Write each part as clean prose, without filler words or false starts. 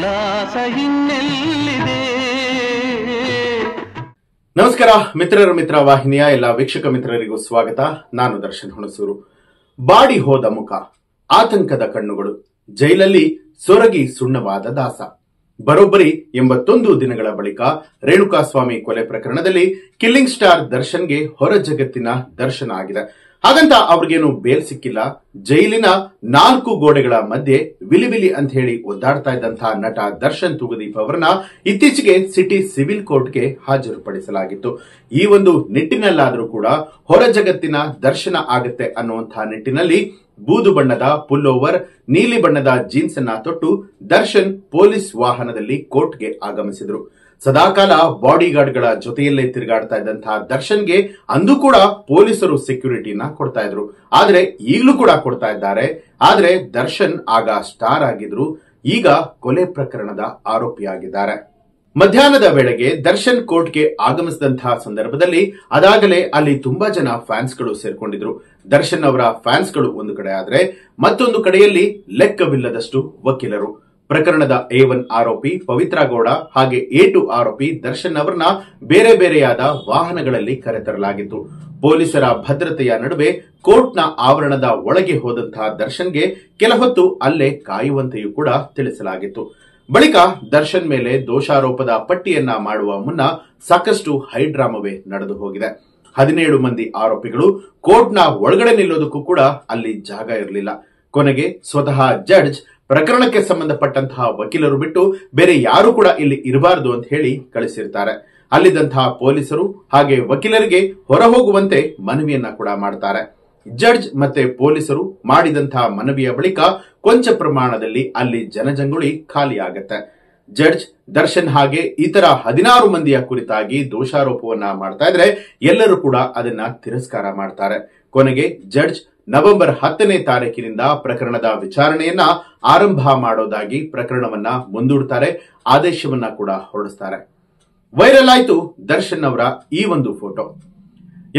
ಉಲ್ಲಾಸ ಇನ್ನೆಲ್ಲಿದೆ. ನಮಸ್ಕಾರ ಮಿತ್ರರ ಮಿತ್ರ ವಾಹಿನಿಯ ಎಲ್ಲ ವೀಕ್ಷಕ ಮಿತ್ರರಿಗೂ ಸ್ವಾಗತ. ನಾನು ದರ್ಶನ್ ಹುಣಸೂರು. ಬಾಡಿ ಹೋದ ಮುಖ, ಆತಂಕದ ಕಣ್ಣುಗಳು, ಜೈಲಲ್ಲಿ ಸೊರಗಿ ಸುಣ್ಣವಾದ ದಾಸ. ಬರೋಬ್ಬರಿ 81 ದಿನಗಳ ಬಳಿಕ ರೇಣುಕಾಸ್ವಾಮಿ ಕೊಲೆ ಪ್ರಕರಣದಲ್ಲಿ ಕಿಲ್ಲಿಂಗ್ ಸ್ಟಾರ್ ದರ್ಶನ್ಗೆ ಹೊರ ಜಗತ್ತಿನ ದರ್ಶನ ಆಗಿದೆ. ಹಾಗಂತ ಅವ್ರಿಗೇನು ಬೇಲ್ ಸಿಕ್ಕಿಲ್ಲ. ಜೈಲಿನ 4 ಗೋಡೆಗಳ ಮಧ್ಯೆ ವಿಲಿವಿಲಿ ಅಂತ ಹೇಳಿ ಒದ್ದಾಡ್ತಾ ಇದ್ದಂತಹ ನಟ ದರ್ಶನ್ ತೂಗುದೀಪ್ ಅವರನ್ನ ಇತ್ತೀಚೆಗೆ ಸಿಟಿ ಸಿವಿಲ್ ಕೋರ್ಟ್ಗೆ ಹಾಜರುಪಡಿಸಲಾಗಿತ್ತು. ಈ ಒಂದು ನಿಟ್ಟಿನಲ್ಲಾದರೂ ಕೂಡ ಹೊರ ಜಗತ್ತಿನ ದರ್ಶನ ಆಗುತ್ತೆ ಅನ್ನುವಂತಹ ನಿಟ್ಟಿನಲ್ಲಿ ಬೂದು ಬಣ್ಣದ ಪುಲ್ ಓವರ್, ನೀಲಿ ಬಣ್ಣದ ಜೀನ್ಸ್ ಅನ್ನ ತೊಟ್ಟು ದರ್ಶನ್ ಪೊಲೀಸ್ ವಾಹನದಲ್ಲಿ ಕೋರ್ಟ್ಗೆ ಆಗಮಿಸಿದ್ರು. ಸದಾಕಾಲ ಬಾಡಿಗಾರ್ಡ್ ಗಳ ಜೊತೆಯಲ್ಲೇ ತಿರುಗಾಡ್ತಾ ಇದ್ದಂತಹ ದರ್ಶನ್ಗೆ ಅಂದು ಕೂಡ ಪೊಲೀಸರು ಸೆಕ್ಯೂರಿಟಿನ ಕೊಡ್ತಾ ಇದ್ರು. ಆದ್ರೆ ಈಗಲೂ ಕೂಡ ಕೊಡ್ತಾ ಇದ್ದಾರೆ. ಆದ್ರೆ ದರ್ಶನ್ ಆಗ ಸ್ಟಾರ್ ಆಗಿದ್ರು, ಈಗ ಕೊಲೆ ಪ್ರಕರಣದ ಆರೋಪಿಯಾಗಿದ್ದಾರೆ. ಮಧ್ಯಾಹ್ನದ ವೇಳೆಗೆ ದರ್ಶನ್ ಕೋರ್ಟ್ಗೆ ಆಗಮಿಸಿದಂತಹ ಸಂದರ್ಭದಲ್ಲಿ ಅದಾಗಲೇ ಅಲ್ಲಿ ತುಂಬಾ ಜನ ಫ್ಯಾನ್ಸ್ ಗಳು ಸೇರ್ಕೊಂಡಿದ್ರು. ದರ್ಶನ್ ಅವರ ಫ್ಯಾನ್ಸ್ ಗಳು ಒಂದು ಕಡೆ ಆದ್ರೆ, ಮತ್ತೊಂದು ಕಡೆಯಲ್ಲಿ ಲೆಕ್ಕವಿಲ್ಲದಷ್ಟು ವಕೀಲರು. ಪ್ರಕರಣದ A1 ಆರೋಪಿ ಪವಿತ್ರ ಗೌಡ ಹಾಗೆ A2 ಆರೋಪಿ ದರ್ಶನ್ ಅವರನ್ನ ಬೇರೆ ಬೇರೆಯಾದ ವಾಹನಗಳಲ್ಲಿ ಕರೆತರಲಾಗಿತ್ತು. ಪೊಲೀಸರ ಭದ್ರತೆಯ ನಡುವೆ ಕೋರ್ಟ್ನ ಆವರಣದ ಒಳಗೆ ಹೋದಂತಹ ದರ್ಶನ್ಗೆ ಕೆಲ ಹೊತ್ತು ಅಲ್ಲೇ ಕಾಯುವಂತೆಯೂ ಕೂಡ ತಿಳಿಸಲಾಗಿತ್ತು. ಬಳಿಕ ದರ್ಶನ್ ಮೇಲೆ ದೋಷಾರೋಪದ ಪಟ್ಟಿಯನ್ನ ಮಾಡುವ ಮುನ್ನ ಸಾಕಷ್ಟು ಹೈಡ್ರಾಮವೇ ನಡೆದು ಹೋಗಿದೆ. 17 ಮಂದಿ ಆರೋಪಿಗಳು ಕೋರ್ಟ್ನ ಒಳಗಡೆ ನಿಲ್ಲೋದಕ್ಕೂ ಕೂಡ ಅಲ್ಲಿ ಜಾಗ ಇರಲಿಲ್ಲ. ಕೊನೆಗೆ ಸ್ವತಃ ಜಡ್ಜ್ ಪ್ರಕರಣಕ್ಕೆ ಸಂಬಂಧಪಟ್ಟಂತಹ ವಕೀಲರು ಬಿಟ್ಟು ಬೇರೆ ಯಾರು ಕೂಡ ಇಲ್ಲಿ ಇರಬಾರದು ಅಂತ ಹೇಳಿ ಕಳಿಸಿರ್ತಾರೆ. ಅಲ್ಲಿದ್ದಂತಹ ಪೊಲೀಸರು ಹಾಗೆ ವಕೀಲರಿಗೆ ಹೊರ ಹೋಗುವಂತೆ ಮನವಿಯನ್ನ ಕೂಡ ಮಾಡ್ತಾರೆ. ಜಡ್ಜ್ ಮತ್ತೆ ಪೊಲೀಸರು ಮಾಡಿದಂತಹ ಮನವಿಯ ಬಳಿಕ ಕೊಂಚ ಪ್ರಮಾಣದಲ್ಲಿ ಅಲ್ಲಿ ಜನಜಂಗುಳಿ ಖಾಲಿಯಾಗತ್ತೆ. ಜಡ್ಜ್ ದರ್ಶನ್ ಹಾಗೆ ಇತರ 16 ಮಂದಿಯ ಕುರಿತಾಗಿ ದೋಷಾರೋಪವನ್ನ ಮಾಡ್ತಾ ಇದ್ರೆ ಎಲ್ಲರೂ ಕೂಡ ಅದನ್ನ ತಿರಸ್ಕಾರ ಮಾಡ್ತಾರೆ. ಕೊನೆಗೆ ಜಡ್ಜ್ ನವೆಂಬರ್ 10ನೇ ತಾರೀಕಿನಿಂದ ಪ್ರಕರಣದ ವಿಚಾರಣೆಯನ್ನ ಆರಂಭ ಮಾಡೋದಾಗಿ ಪ್ರಕರಣವನ್ನ ಮುಂದೂಡುತ್ತಾರೆ. ಆದೇಶವನ್ನ ಕೂಡ ಹೊರಡಿಸ್ತಾರೆ. ವೈರಲ್ ಆಯ್ತು ದರ್ಶನ್ ಅವರ ಈ ಒಂದು ಫೋಟೋ.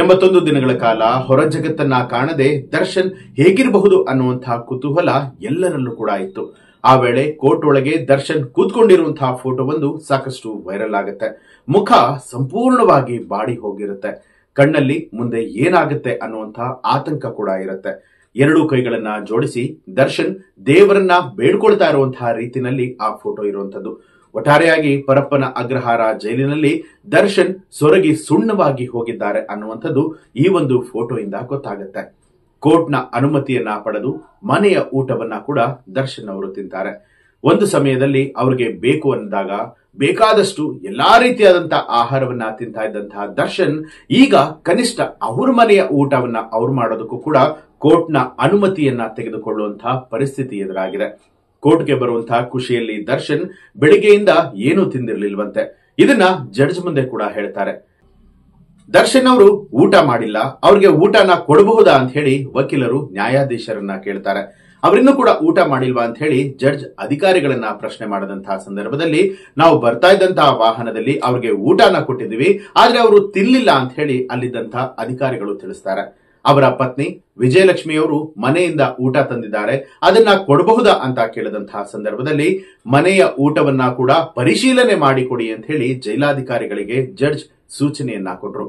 81 ದಿನಗಳ ಕಾಲ ಹೊರ ಜಗತ್ತನ್ನ ಕಾಣದೆ ದರ್ಶನ್ ಹೇಗಿರಬಹುದು ಅನ್ನುವಂತಹ ಕುತೂಹಲ ಎಲ್ಲರಲ್ಲೂ ಕೂಡ ಇತ್ತು. ಆ ವೇಳೆ ಕೋರ್ಟ್ ಒಳಗೆ ದರ್ಶನ್ ಕೂತ್ಕೊಂಡಿರುವಂತಹ ಫೋಟೋ ಒಂದು ಸಾಕಷ್ಟು ವೈರಲ್ ಆಗುತ್ತೆ. ಮುಖ ಸಂಪೂರ್ಣವಾಗಿ ಬಾಡಿ ಹೋಗಿರುತ್ತೆ. ಕಣ್ಣಲ್ಲಿ ಮುಂದೆ ಏನಾಗುತ್ತೆ ಅನ್ನುವಂತಹ ಆತಂಕ ಕೂಡ ಇರುತ್ತೆ. 2 ಕೈಗಳನ್ನ ಜೋಡಿಸಿ ದರ್ಶನ್ ದೇವರನ್ನ ಬೇಡ್ಕೊಳ್ತಾ ಇರುವಂತಹ ರೀತಿನಲ್ಲಿ ಆ ಫೋಟೋ ಇರುವಂತದ್ದು. ಒಟ್ಟಾರೆಯಾಗಿ ಪರಪ್ಪನ ಅಗ್ರಹಾರ ಜೈಲಿನಲ್ಲಿ ದರ್ಶನ್ ಸೊರಗಿ ಸುಣ್ಣವಾಗಿ ಹೋಗಿದ್ದಾರೆ ಅನ್ನುವಂಥದ್ದು ಈ ಒಂದು ಫೋಟೋಯಿಂದ ಗೊತ್ತಾಗುತ್ತೆ. ಕೋರ್ಟ್ನ ಅನುಮತಿಯನ್ನ ಪಡೆದು ಮನೆಯ ಊಟವನ್ನ ಕೂಡ ದರ್ಶನ್ ಅವರು ತಿಂತಾರೆ. ಒಂದು ಸಮಯದಲ್ಲಿ ಅವ್ರಿಗೆ ಬೇಕು ಅಂದಾಗ ಬೇಕಾದಷ್ಟು ಎಲ್ಲಾ ರೀತಿಯಾದಂತಹ ಆಹಾರವನ್ನ ತಿಂತಾ ಇದ್ದಂತಹ ದರ್ಶನ್ ಈಗ ಕನಿಷ್ಠ ಅವ್ರ ಮನೆಯ ಊಟವನ್ನ ಅವ್ರು ಮಾಡೋದಕ್ಕೂ ಕೂಡ ಕೋರ್ಟ್ನ ಅನುಮತಿಯನ್ನ ತೆಗೆದುಕೊಳ್ಳುವಂತಹ ಪರಿಸ್ಥಿತಿ ಎದುರಾಗಿದೆ. ಕೋರ್ಟ್ಗೆ ಬರುವಂತಹ ಖುಷಿಯಲ್ಲಿ ದರ್ಶನ್ ಬೆಳಿಗ್ಗೆಯಿಂದ ಏನೂ ತಿಂದಿರ್ಲಿಲ್ವಂತೆ. ಇದನ್ನ ಜಡ್ಜ್ ಮುಂದೆ ಕೂಡ ಹೇಳ್ತಾರೆ. ದರ್ಶನ್ ಅವರು ಊಟ ಮಾಡಿಲ್ಲ, ಅವ್ರಿಗೆ ಊಟನ ಕೊಡಬಹುದಾ ಅಂತ ಹೇಳಿ ವಕೀಲರು ನ್ಯಾಯಾಧೀಶರನ್ನ ಕೇಳ್ತಾರೆ. ಅವರಿನ್ನೂ ಕೂಡ ಊಟ ಮಾಡಿಲ್ವಾ ಅಂತ ಹೇಳಿ ಜಡ್ಜ್ ಅಧಿಕಾರಿಗಳನ್ನ ಪ್ರಶ್ನೆ ಮಾಡದಂತಹ ಸಂದರ್ಭದಲ್ಲಿ ನಾವು ಬರ್ತಾ ಇದ್ದಂತಹ ವಾಹನದಲ್ಲಿ ಅವ್ರಿಗೆ ಊಟನ ಕೊಟ್ಟಿದ್ದೀವಿ, ಆದ್ರೆ ಅವರು ತಿನ್ಲಿಲ್ಲ ಅಂತ ಹೇಳಿ ಅಲ್ಲಿದ್ದಂತಹ ಅಧಿಕಾರಿಗಳು ತಿಳಿಸ್ತಾರೆ. ಅವರ ಪತ್ನಿ ವಿಜಯಲಕ್ಷ್ಮಿಯವರು ಮನೆಯಿಂದ ಊಟ ತಂದಿದ್ದಾರೆ, ಅದನ್ನ ಕೊಡಬಹುದಾ ಅಂತ ಕೇಳಿದಂತಹ ಸಂದರ್ಭದಲ್ಲಿ ಮನೆಯ ಊಟವನ್ನ ಕೂಡ ಪರಿಶೀಲನೆ ಮಾಡಿಕೊಡಿ ಅಂತ ಹೇಳಿ ಜೈಲಾಧಿಕಾರಿಗಳಿಗೆ ಜಡ್ಜ್ ಸೂಚನೆಯನ್ನ ಕೊಟ್ರು.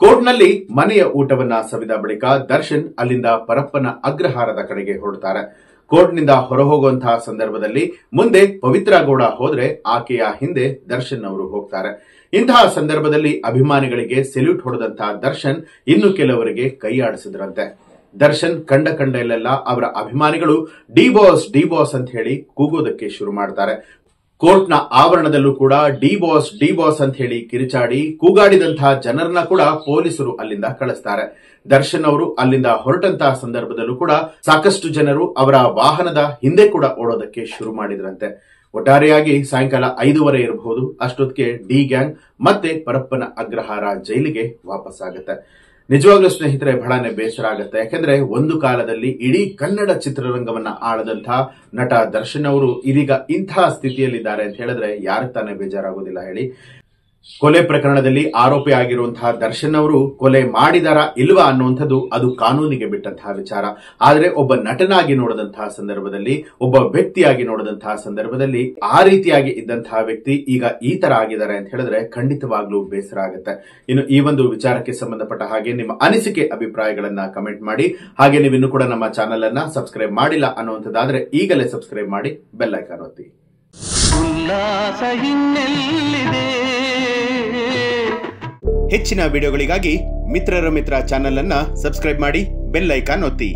ಕೋರ್ಟ್ನಲ್ಲಿ ಮನೆಯ ಊಟವನ್ನ ಸವಿದ ಬಳಿಕ ದರ್ಶನ್ ಅಲ್ಲಿಂದ ಪರಪ್ಪನ ಅಗ್ರಹಾರದ ಕಡೆಗೆ ಹೊರಡ್ತಾರೆ. ಕೋರ್ಟ್ನಿಂದ ಹೊರಹೋಗುವಂತಹ ಸಂದರ್ಭದಲ್ಲಿ ಮುಂದೆ ಪವಿತ್ರ ಗೌಡ ಹೋದ್ರೆ ಆಕೆಯ ಹಿಂದೆ ದರ್ಶನ್ ಅವರು ಹೋಗ್ತಾರೆ. ಇಂತಹ ಸಂದರ್ಭದಲ್ಲಿ ಅಭಿಮಾನಿಗಳಿಗೆ ಸೆಲ್ಯೂಟ್ ಹೊಡೆದಂತಹ ದರ್ಶನ್ ಇನ್ನು ಕೆಲವರಿಗೆ ಕೈ ಆಡಿಸಿದ್ರಂತೆ. ದರ್ಶನ್ ಕಂಡೆಲ್ಲ ಅವರ ಅಭಿಮಾನಿಗಳು ಡಿ ಬಾಸ್ ಅಂತ ಹೇಳಿ ಕೂಗೋದಕ್ಕೆ ಶುರು ಮಾಡ್ತಾರೆ. ಕೋರ್ಟ್ನ ಆವರಣದಲ್ಲೂ ಕೂಡ ಡಿ ಬಾಸ್ ಅಂತ ಹೇಳಿ ಕಿರಿಚಾಡಿ ಕೂಗಾಡಿದಂತಹ ಜನರನ್ನ ಕೂಡ ಪೊಲೀಸರು ಅಲ್ಲಿಂದ ಕಳಿಸ್ತಾರೆ. ದರ್ಶನ್ ಅವರು ಅಲ್ಲಿಂದ ಹೊರಟಂತಹ ಸಂದರ್ಭದಲ್ಲೂ ಕೂಡ ಸಾಕಷ್ಟು ಜನರು ಅವರ ವಾಹನದ ಹಿಂದೆ ಕೂಡ ಓಡೋದಕ್ಕೆ ಶುರು ಮಾಡಿದ್ರಂತೆ. ಒಟ್ಟಾರೆಯಾಗಿ ಸಾಯಂಕಾಲ 5:30 ಇರಬಹುದು, ಅಷ್ಟೊತ್ತಿಗೆ ಡಿ ಗ್ಯಾಂಗ್ ಮತ್ತೆ ಪರಪ್ಪನ ಅಗ್ರಹಾರ ಜೈಲಿಗೆ ವಾಪಸ್ ಆಗುತ್ತೆ. ನಿಜವಾಗ್ಲೂ ಸ್ನೇಹಿತರೆ ಬಹಳನೇ ಬೇಸರ ಆಗುತ್ತೆ. ಯಾಕಂದ್ರೆ ಒಂದು ಕಾಲದಲ್ಲಿ ಇಡೀ ಕನ್ನಡ ಚಿತ್ರರಂಗವನ್ನ ಆಳದಂತಹ ನಟ ದರ್ಶನ್ ಅವರು ಇದೀಗ ಇಂತಹ ಸ್ಥಿತಿಯಲ್ಲಿದ್ದಾರೆ ಅಂತ ಹೇಳಿದ್ರೆ ಯಾರು ತಾನೇ ಬೇಜಾರಾಗೋದಿಲ್ಲ ಹೇಳಿ. ಕೊಲೆ ಪ್ರಕರಣದಲ್ಲಿ ಆರೋಪಿ ಆಗಿರುವಂತಹ ದರ್ಶನ್ ಅವರು ಕೊಲೆ ಮಾಡಿದಾರಾ ಇಲ್ವಾ ಅನ್ನುವಂಥದ್ದು ಅದು ಕಾನೂನಿಗೆ ಬಿಟ್ಟಂತಹ ವಿಚಾರ. ಆದರೆ ಒಬ್ಬ ನಟನಾಗಿ ನೋಡಿದಂತಹ ಸಂದರ್ಭದಲ್ಲಿ, ಒಬ್ಬ ವ್ಯಕ್ತಿಯಾಗಿ ನೋಡಿದಂತಹ ಸಂದರ್ಭದಲ್ಲಿ ಆ ರೀತಿಯಾಗಿ ಇದ್ದಂತಹ ವ್ಯಕ್ತಿ ಈಗ ಈ ತರ ಆಗಿದ್ದಾರೆ ಅಂತ ಹೇಳಿದ್ರೆ ಖಂಡಿತವಾಗ್ಲೂ ಬೇಸರ ಆಗುತ್ತೆ. ಇನ್ನು ಈ ಒಂದು ವಿಚಾರಕ್ಕೆ ಸಂಬಂಧಪಟ್ಟ ಹಾಗೆ ನಿಮ್ಮ ಅನಿಸಿಕೆ ಅಭಿಪ್ರಾಯಗಳನ್ನ ಕಮೆಂಟ್ ಮಾಡಿ. ಹಾಗೆ ನೀವು ಇನ್ನೂ ಕೂಡ ನಮ್ಮ ಚಾನೆಲ್ ಅನ್ನ ಸಬ್ಸ್ಕ್ರೈಬ್ ಮಾಡಿಲ್ಲ ಅನ್ನುವಂಥದ್ದಾದ್ರೆ ಈಗಲೇ ಸಬ್ಸ್ಕ್ರೈಬ್ ಮಾಡಿ, ಬೆಲ್ ಐಕಾನ್ ಒತ್ತಿ. ಉಲ್ಲಾಸ ಇನ್ನೆಲ್ಲಿದೆ? ಹೆಚ್ಚಿನ ವಿಡಿಯೋಗಳಿಗಾಗಿ ಮಿತ್ರರ ಮಿತ್ರ ಚಾನೆಲ್ ಅನ್ನ ಸಬ್ಸ್ಕ್ರೈಬ್ ಮಾಡಿ, ಬೆಲ್ ಐಕಾನ್ ಒತ್ತಿ.